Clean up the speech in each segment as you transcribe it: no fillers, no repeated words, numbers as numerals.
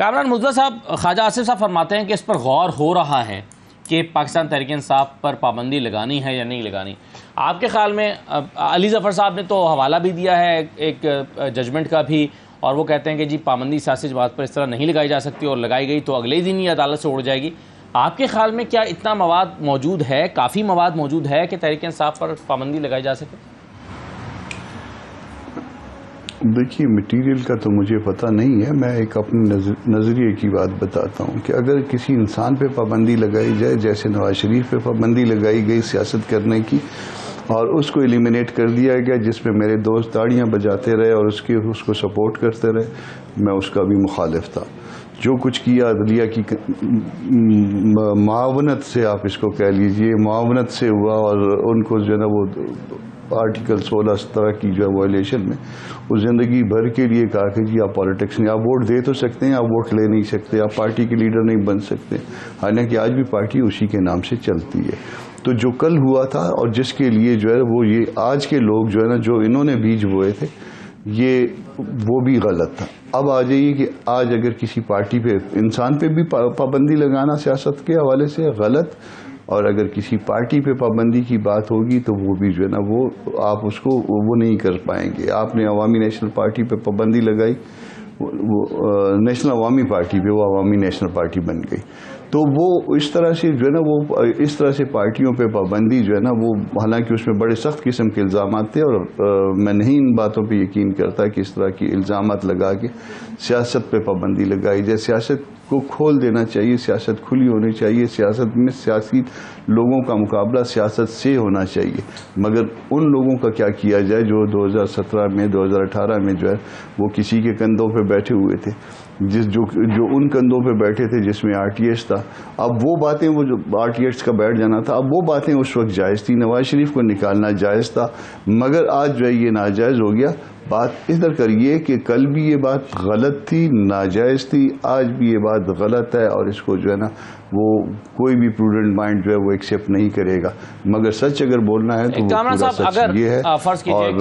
कामरान मुज़्ज़फ़र साहब, ख्वाजा आसिफ साहब फरमाते हैं कि इस पर गौर हो रहा है कि पाकिस्तान तहरीक इंसाफ पर पाबंदी लगानी है या नहीं लगानी। आपके ख्याल में अली ज़फ़र साहब ने तो हवाला भी दिया है एक जजमेंट का भी, और वो कहते हैं कि जी पाबंदी सियासी जमात पर इस तरह नहीं लगाई जा सकती और लगाई गई तो अगले दिन ही अदालत से उड़ जाएगी। आपके ख्याल में क्या इतना मवाद मौजूद है, काफ़ी मवाद मौजूद है कि तहरीक इंसाफ पर पाबंदी लगाई जा सके? देखिए, मटीरियल का तो मुझे पता नहीं है, मैं एक अपने नज़रिए की बात बताता हूँ कि अगर किसी इंसान पे पाबंदी लगाई जाए, जैसे नवाज शरीफ पे पाबंदी लगाई गई सियासत करने की और उसको एलिमिनेट कर दिया गया, जिसमें मेरे दोस्त ताड़ियाँ बजाते रहे और उसको सपोर्ट करते रहे, मैं उसका भी मुखालिफ था। जो कुछ किया अदलिया की मुआवनत से, आप इसको कह लीजिए, मुआवनत से हुआ और उनको जो है ना वो आर्टिकल 16 17 की जो वायलेशन में वो ज़िंदगी भर के लिए कहा कि जी आप पॉलिटिक्स नहीं, आप वोट दे तो सकते हैं, आप वोट ले नहीं सकते, आप पार्टी के लीडर नहीं बन सकते। हालांकि आज भी पार्टी उसी के नाम से चलती है। तो जो कल हुआ था और जिसके लिए जो है वो ये आज के लोग जो है ना जो इन्होंने बीज बोए थे, ये वो भी गलत था। अब आ जाइए कि आज अगर किसी पार्टी पे, इंसान पे भी पाबंदी लगाना सियासत के हवाले से गलत, और अगर किसी पार्टी पे पाबंदी की बात होगी तो वो भी जो है ना वो आप उसको वो नहीं कर पाएंगे। आपने अवामी नेशनल पार्टी पे पाबंदी लगाई, वो नेशनल अवामी पार्टी पे, वो अवामी नेशनल पार्टी बन गई। तो वो इस तरह से जो है ना वो इस तरह से पार्टियों पे पाबंदी जो है ना वो, हालांकि उसमें बड़े सख्त किस्म के इल्ज़ाम थे और मैं नहीं इन बातों पे यकीन करता कि इस तरह की इल्ज़ाम लगा के सियासत पे पाबंदी लगाई जाए। सियासत को खोल देना चाहिए, सियासत खुली होनी चाहिए, सियासत में सियासी लोगों का मुकाबला सियासत से होना चाहिए। मगर उन लोगों का क्या किया जाए जो 2017 में 2018 में जो है वो किसी के कंधों पे बैठे हुए थे, जो उन कंधों पे बैठे थे जिसमें आरटीएस था। अब वो बातें, वो जो आरटीएस का बैठ जाना था, अब वो बातें उस वक्त जायज़ थी, नवाज शरीफ को निकालना जायज़ था, मगर आज जो है ये नाजायज़ हो गया। बात इधर करिए कि कल भी ये बात गलत थी, नाजायज़ थी, आज भी ये बात गलत है और इसको जो है ना वो कोई भी प्रूडेंट माइंड जो है वो एक्सेप्ट नहीं करेगा। मगर सच अगर बोलना है तो वो पूरा सच ये है। फर्ज कीजिए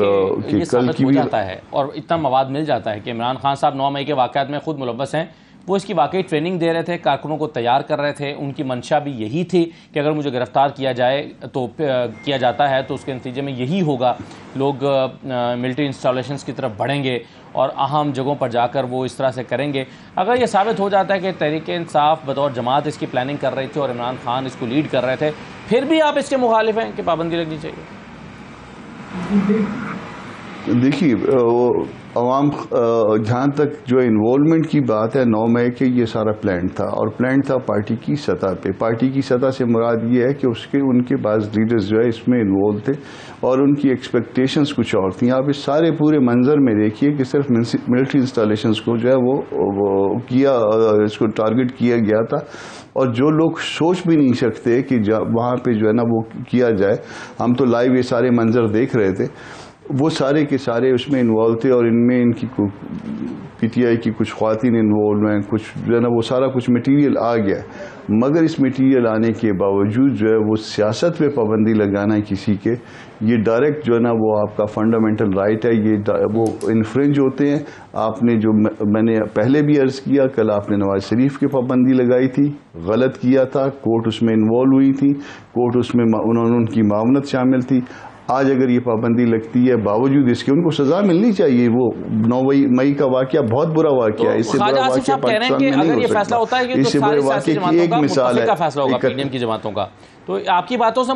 कि ये कल की भी जाता है और इतना मवाद मिल जाता है कि इमरान खान साहब 9 मई के वाक़यात में खुद मुलव्वस हैं, वो इसकी वाकई ट्रेनिंग दे रहे थे, कारकुनों को तैयार कर रहे थे, उनकी मंशा भी यही थी कि अगर मुझे गिरफ्तार किया जाए तो किया जाता है तो उसके नतीजे में यही होगा, लोग मिलिट्री इंस्टॉलेशंस की तरफ बढ़ेंगे और अहम जगहों पर जाकर वो इस तरह से करेंगे। अगर ये साबित हो जाता है कि तहरीक इंसाफ बतौर जमात इसकी प्लानिंग कर रही थी और इमरान खान इसको लीड कर रहे थे, फिर भी आप इसके मुखालिफ हैं कि पाबंदी लगनी चाहिए? देखिए, अवाम जहाँ तक जो इन्वॉल्वमेंट की बात है, 9 मई के ये सारा प्लान था और प्लान था पार्टी की सतह पे। पार्टी की सतह से मुराद ये है कि उनके पास लीडर्स जो है इसमें इन्वॉल्व थे और उनकी एक्सपेक्टेशंस कुछ और थी। आप इस सारे पूरे मंजर में देखिए कि सिर्फ मिलिट्री इंस्टॉलेशंस को जो है वो किया, इसको टारगेट किया गया था और जो लोग सोच भी नहीं सकते कि वहाँ पे जो है ना वो किया जाए। हम तो लाइव ये सारे मंजर देख रहे थे, वो सारे के सारे उसमें इन्वॉल्व थे और इनमें इनकी पीटीआई की कुछ ख्वातीन इन्वॉल्व हैं, कुछ जो है ना वो सारा कुछ मटेरियल आ गया। मगर इस मटेरियल आने के बावजूद जो है वो सियासत पे पाबंदी लगाना है किसी के, ये डायरेक्ट जो है ना वो आपका फंडामेंटल राइट है, ये वो इन्फ्रिंज होते हैं। आपने जो मैंने पहले भी अर्ज़ किया, कल आपने नवाज शरीफ की पाबंदी लगाई थी, गलत किया था, कोर्ट उसमें इन्वॉल्व हुई थी, कोर्ट उसमें उनकी मामलत शामिल थी। आज अगर ये पाबंदी लगती है बावजूद इसके, उनको सजा मिलनी चाहिए। वो 9 मई का वाकया बहुत बुरा वाकया है, इससे बुरा वाकया पाकिस्तान में नहीं हो सकता। इससे बुरे वाकये की एक मिसाल है फैसला होगा पीडीएम की जमातों का। तो आपकी बातों से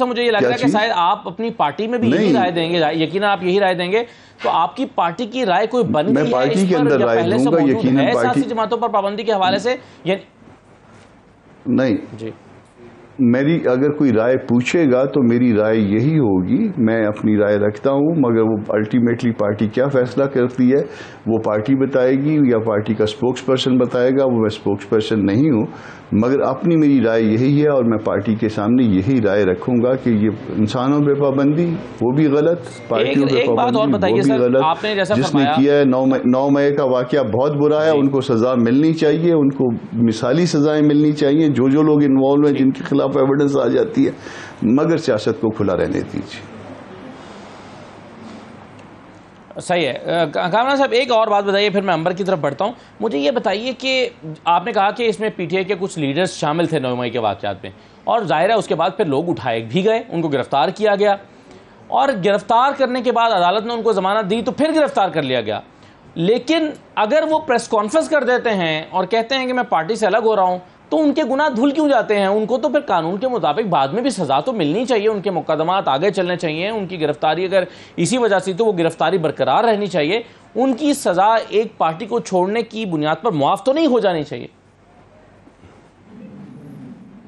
मुझे ये लग रहा है कि शायद आप अपनी पार्टी में भी यही राय देंगे, यकीन आप यही राय देंगे। तो आपकी पार्टी की राय कोई बन गई है पार्टी के अंदर राय दूंगा, यकीन सियासी जमातों पर पाबंदी के हवाले से? नहीं जी, मेरी अगर कोई राय पूछेगा तो मेरी राय यही होगी, मैं अपनी राय रखता हूं, मगर वो अल्टीमेटली पार्टी क्या फैसला करती है वो पार्टी बताएगी या पार्टी का स्पोक्स पर्सन बताएगा। वो मैं स्पोक्स पर्सन नहीं हूं, मगर अपनी मेरी राय यही है और मैं पार्टी के सामने यही राय रखूंगा कि ये इंसानों पे पाबंदी वो भी गलत, पार्टियों पे पाबंदी वो भी गलत। जिसने किया है 9 मई का वाकया बहुत बुरा है, उनको सजा मिलनी चाहिए, उनको मिसाली सजाएं मिलनी चाहिए जो लोग इन्वॉल्व हैं, जिनके खिलाफ एविडेंस आ जाती है, मगर सियासत को खुला रहने दीजिए। सही है। कामरान साहब, एक और बात बताइए, फिर मैं अंबर की तरफ बढ़ता हूँ। मुझे ये बताइए कि आपने कहा कि इसमें पीटीआई के कुछ लीडर्स शामिल थे 9 मई के वाक़यात में, और जाहिर है उसके बाद फिर लोग उठाए भी गए, उनको गिरफ्तार किया गया, और गिरफ्तार करने के बाद अदालत ने उनको जमानत दी तो फिर गिरफ्तार कर लिया गया। लेकिन अगर वो प्रेस कॉन्फ्रेंस कर देते हैं और कहते हैं कि मैं पार्टी से अलग हो रहा हूँ, तो उनके गुनाह धुल क्यों जाते हैं? उनको तो फिर कानून के मुताबिक बाद में भी सजा तो मिलनी चाहिए, उनके मुकदमात आगे चलने चाहिए, उनकी गिरफ्तारी अगर इसी वजह से तो वो गिरफ्तारी बरकरार रहनी चाहिए, उनकी सजा एक पार्टी को छोड़ने की बुनियाद पर मुआफ तो नहीं हो जानी चाहिए?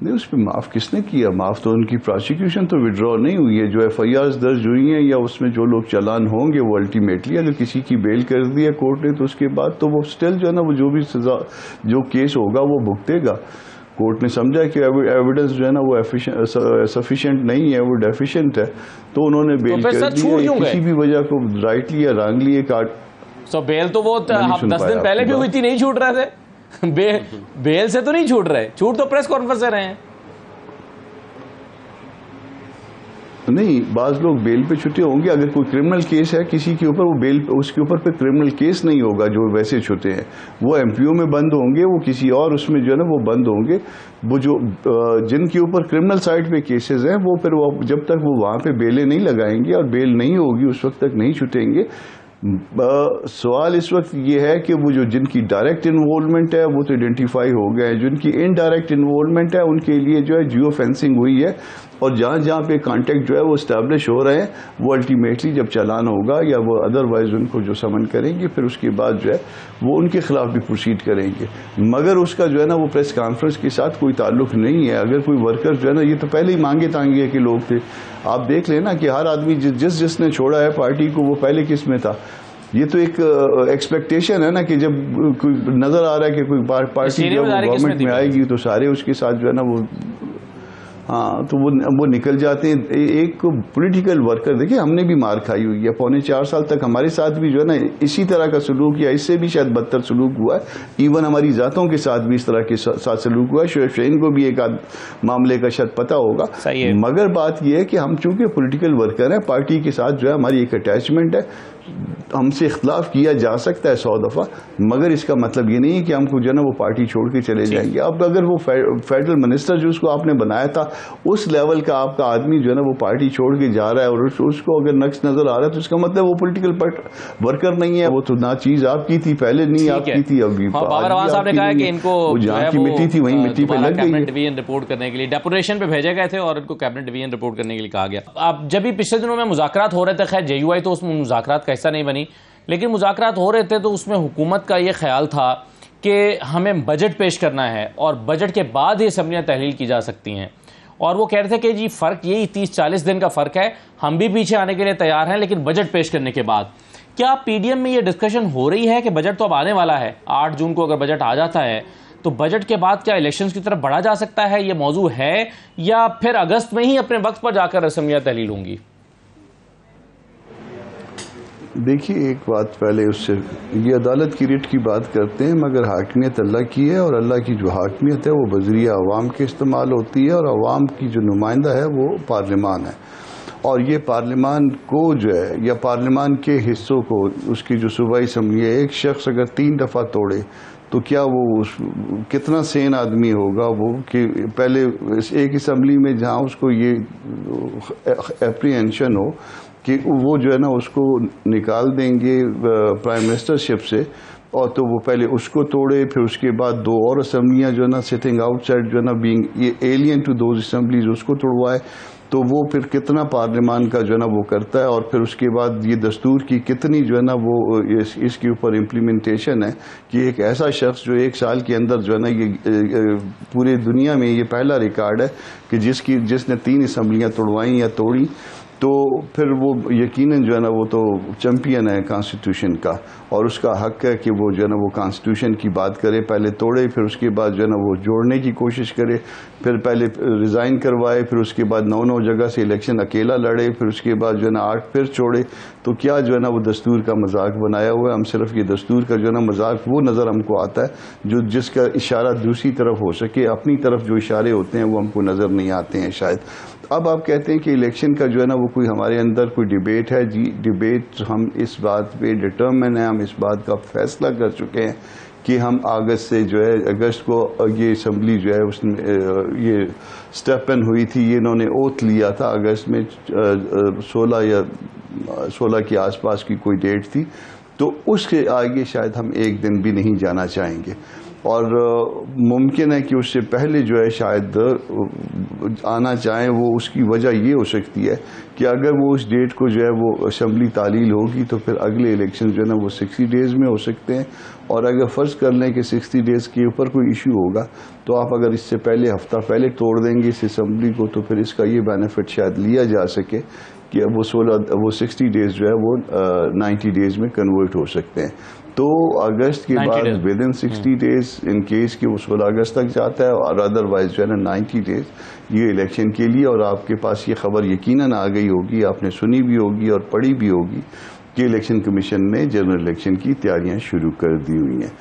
नहीं, उस पर माफ किसने किया? माफ तो उनकी प्रोसिक्यूशन तो विड्रॉ नहीं हुई है। जो एफआईआर दर्ज हुई हैं या उसमें जो लोग चालान होंगे वो अल्टीमेटली अगर किसी की बेल कर दी है कोर्ट ने तो उसके बाद तो वो स्टिल जो है ना वो जो भी सजा जो केस होगा वो भुगतेगा। कोर्ट ने समझा कि एविडेंस जो है ना वो सफिशिएंट नहीं है, वो डेफिशिएंट है, तो उन्होंने बेल कर दी है। किसी भी वजह को राइटली या रॉन्गली एक बेल तो वो 10 दिन पहले भी हुई थी, नहीं छूट रहे थे। बेल से तो नहीं छूट रहे, छूट तो प्रेस कॉन्फ्रेंस से रहे हैं। नहीं, बाज लोग बेल पे छुट्टे होंगे। अगर कोई क्रिमिनल केस है किसी के ऊपर, वो बेल उसके ऊपर पे क्रिमिनल केस नहीं होगा जो वैसे छुट्टे हैं, वो एमपीओ में बंद होंगे, वो किसी और उसमें जो है ना वो बंद होंगे। वो जो जिनके ऊपर क्रिमिनल साइड पे केसेस हैं वो फिर वो जब तक वो वहां पे बेलें नहीं लगाएंगे और बेल नहीं होगी उस वक्त तक नहीं छुटेंगे। सवाल इस वक्त ये है कि वो जो जिनकी डायरेक्ट इन्वॉल्वमेंट है वो तो आइडेंटिफाई हो गए, जिनकी इनडायरेक्ट इन्वॉल्वमेंट है उनके लिए जो है जियो फेंसिंग हुई है, और जहां जहां पे कांटेक्ट जो है वो स्टैब्लिश हो रहे हैं वो अल्टीमेटली जब चालान होगा या वो अदरवाइज उनको जो समन करेंगे फिर उसके बाद जो है वो उनके खिलाफ भी प्रोसीड करेंगे। मगर उसका जो है ना वो प्रेस कॉन्फ्रेंस के साथ कोई ताल्लुक नहीं है। अगर कोई वर्कर जो है ना, ये तो पहले ही मांगे तांगे के लोग थे, आप देख लेना कि हर आदमी जिसने छोड़ा है पार्टी को वो पहले किस में था। ये तो एक एक्सपेक्टेशन है ना कि जब कोई नजर आ रहा है कि कोई पार्टी जब गवर्नमेंट में आएगी तो सारे उसके साथ जो है ना वो, हाँ, तो वो निकल जाते हैं। एक पॉलिटिकल वर्कर, देखिए हमने भी मार खाई हुई है, 4.25 साल तक हमारे साथ भी जो है ना इसी तरह का सलूक या इससे भी शायद बदतर सलूक हुआ है। इवन हमारी जातों के साथ भी इस तरह के साथ सलूक हुआ है। शहीन को भी एक मामले का शायद पता होगा। मगर बात यह है कि हम चूंकि पॉलिटिकल वर्कर हैं, पार्टी के साथ जो है हमारी एक अटैचमेंट है, हमसे इख्तलाफ किया जा सकता है 100 दफा, मगर इसका मतलब ये नहीं है कि हमको जो है ना वो पार्टी छोड़ के चले जाएंगे। अब अगर वो फेडरल मिनिस्टर जो उसको आपने बनाया था उस लेवल का आपका आदमी जो है ना वो पार्टी छोड़ के जा रहा है और उसको अगर नक्श नजर आ रहा है तो इसका मतलब वो पॉलिटिकल वर्कर नहीं है। वो तो ना चीज आपकी थी पहले, नहीं आपकी थी, अभी साहब ने कहा कि इनको जहाँ की मिट्टी थी वही मिट्टी पे लग गई। डिवीजन रिपोर्ट करने के लिए डेपुटेशन पे भेजे गए थे और इनको कैबिनेट डिवीजन रिपोर्ट करने के लिए कहा गया। अब जब भी पिछले दिनों में मुज़ाकरात हो रहे थे, खैर जेयूआई तो उसमें मुज़ाकरात का हिस्सा नहीं बनी, लेकिन मुज़ाकरात हो रहे थे तो उसमें हुकूमत का ये ख्याल था कि हमें बजट पेश करना है और बजट के बाद ये असम्बलियाँ तहलील की जा सकती हैं। और वो कह रहे थे कि जी फ़र्क यही 30-40 दिन का फ़र्क है, हम भी पीछे आने के लिए तैयार हैं, लेकिन बजट पेश करने के बाद। क्या पीडीएम में ये डिस्कशन हो रही है कि बजट तो अब आने वाला है, 8 जून को अगर बजट आ जाता है तो बजट के बाद क्या इलेक्शंस की तरफ बढ़ा जा सकता है, ये मौजू है, या फिर अगस्त में ही अपने वक्त पर जाकर असम्बलियाँ तहलील होंगी? देखिए, एक बात पहले उससे, ये अदालत की रिट की बात करते हैं, मगर हाकमियत अल्लाह की है और अल्लाह की जो हाकमियत है वो बज़रिया अवाम के इस्तेमाल होती है और अवाम की जो नुमाइंदा है वो पार्लिमान है। और ये पार्लिमान को जो है या पार्लिमान के हिस्सों को उसकी जो सूबाई असम्बली है, एक शख्स अगर 3 दफ़ा तोड़े तो क्या वो कितना सेन आदमी होगा वो कि पहले एक असम्बली में जहाँ उसको ये एप्रीहेंशन हो कि वो जो है ना उसको निकाल देंगे प्राइम मिनिस्टरशिप से, और तो वो पहले उसको तोड़े, फिर उसके बाद 2 और असम्बलियाँ जो है ना सिटिंग आउटसाइड जो है ना बीइंग ये एलियन टू दोज असम्बलीज उसको तोड़वाए, तो वो फिर कितना पार्लियामान का जो है ना वो करता है। और फिर उसके बाद ये दस्तूर की कितनी जो है ना वो इसके ऊपर इम्प्लीमेंटेशन है कि एक ऐसा शख्स जो 1 साल के अंदर जो है ना ये पूरी दुनिया में ये पहला रिकॉर्ड है कि जिसने 3 असम्बलियाँ तोड़वाई या तोड़ी, तो फिर वो यकीनन जो है ना वो तो चैंपियन है कॉन्स्टिट्यूशन का और उसका हक है कि वो जो है ना वो कॉन्स्टिट्यूशन की बात करे, पहले तोड़े फिर उसके बाद जो है ना वो जोड़ने की कोशिश करे, फिर पहले रिज़ाइन करवाए, फिर उसके बाद 9 जगह से इलेक्शन अकेला लड़े, फिर उसके बाद जो है ना 8 फिर छोड़े। तो क्या जो है ना वो दस्तूर का मजाक बनाया हुआ है। हम सिर्फ ये दस्तूर का जो है ना मजाक वो नज़र हमको आता है जो जिसका इशारा दूसरी तरफ हो सके, अपनी तरफ जो इशारे होते हैं वो हमको नज़र नहीं आते हैं शायद। अब आप कहते हैं कि इलेक्शन का जो है ना वो कोई हमारे अंदर कोई डिबेट है जी, डिबेट हम इस बात पे डिटर्मिन है, हम इस बात का फैसला कर चुके हैं कि हम अगस्त से जो है, अगस्त को ये असम्बली जो है उसमें ये स्टेप इन हुई थी, ये इन्होंने ओथ लिया था अगस्त में 16 के आसपास की कोई डेट थी, तो उसके आगे शायद हम एक दिन भी नहीं जाना चाहेंगे। और मुमकिन है कि उससे पहले जो है शायद आना चाहें। वो उसकी वजह ये हो सकती है कि अगर वो उस डेट को जो है वो असम्बली तालील होगी तो फिर अगले इलेक्शन जो है ना वो 60 डेज़ में हो सकते हैं। और अगर फ़र्ज़ कर लें कि 60 डेज़ के ऊपर कोई इशू होगा तो आप अगर इससे पहले हफ्ता पहले तोड़ देंगे इस असम्बली को, तो फिर इसका ये बेनिफिट शायद लिया जा सके कि अब वो 60 डेज़ जो है वो 90 डेज़ में कन्वर्ट हो सकते हैं। तो अगस्त के बाद with in 60 days in case कि वो 16 अगस्त तक जाता है, और अदरवाइज जो है ना 90 डेज ये इलेक्शन के लिए। और आपके पास ये खबर यकीनन आ गई होगी, आपने सुनी भी होगी और पढ़ी भी होगी कि इलेक्शन कमीशन ने जनरल इलेक्शन की तैयारियां शुरू कर दी हुई हैं।